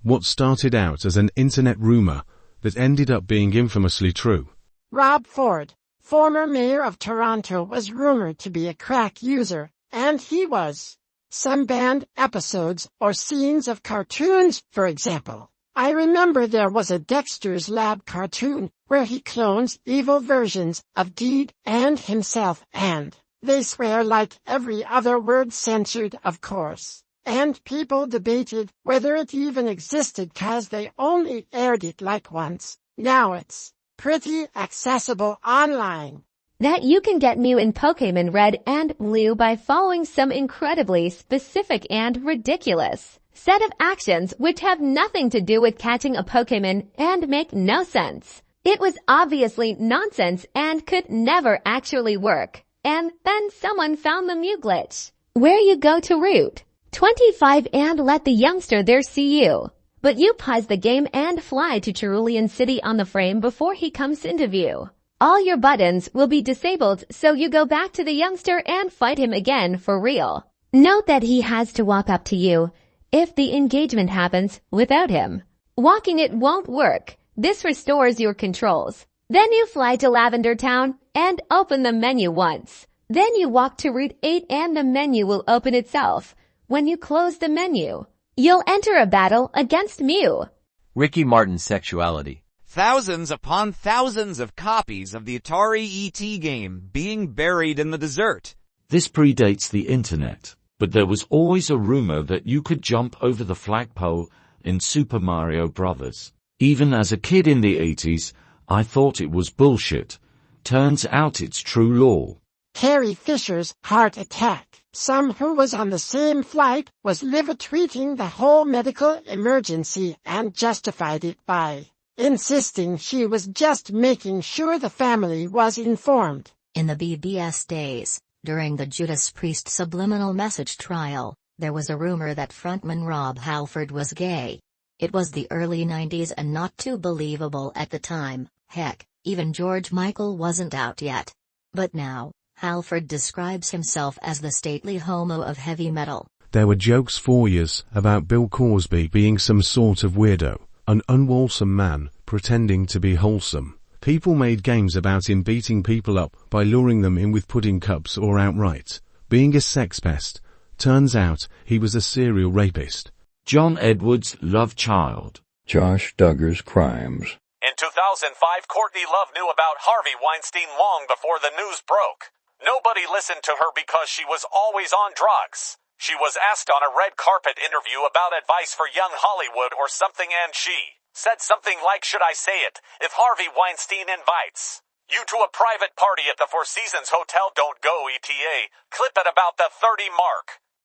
What started out as an internet rumor that ended up being infamously true. Rob Ford, former mayor of Toronto, was rumored to be a crack user, and he was. Some banned episodes or scenes of cartoons, for example. I remember there was a Dexter's Lab cartoon where he clones evil versions of Deed and himself, and they swear like every other word, censored of course. And people debated whether it even existed 'cause they only aired it like once. Now it's pretty accessible online. That you can get Mew in Pokémon Red and Blue by following some incredibly specific and ridiculous set of actions which have nothing to do with catching a Pokémon and make no sense. It was obviously nonsense and could never actually work. And then someone found the Mew glitch. Where you go to Route 25 and let the youngster there see you. But you pause the game and fly to Cerulean City on the frame before he comes into view. All your buttons will be disabled, so you go back to the youngster and fight him again for real. Note that he has to walk up to you if the engagement happens without him. Walking it won't work. This restores your controls. Then you fly to Lavender Town and open the menu once. Then you walk to Route 8 and the menu will open itself. When you close the menu, you'll enter a battle against Mew. Ricky Martin's sexuality. Thousands upon thousands of copies of the Atari ET game being buried in the desert. This predates the internet, but there was always a rumor that you could jump over the flagpole in Super Mario Bros. Even as a kid in the 80s, I thought it was bullshit. Turns out it's true lore. Carrie Fisher's heart attack. Some who was on the same flight was live-tweeting the whole medical emergency and justified it by insisting she was just making sure the family was informed. In the BBS days, during the Judas Priest subliminal message trial, there was a rumor that frontman Rob Halford was gay. It was the early 90s and not too believable at the time. Heck, even George Michael wasn't out yet. But now, Halford describes himself as the stately homo of heavy metal. There were jokes for years about Bill Cosby being some sort of weirdo, an unwholesome man pretending to be wholesome. People made games about him beating people up by luring them in with pudding cups or outright being a sex pest. Turns out he was a serial rapist. John Edwards' love child. Josh Duggar's crimes. In 2005, Courtney Love knew about Harvey Weinstein long before the news broke. Nobody listened to her because she was always on drugs. She was asked on a red carpet interview about advice for young Hollywood or something, and she said something like, "Should I say it? If Harvey Weinstein invites you to a private party at the Four Seasons Hotel, don't go, ETA. Clip at about the 30 mark."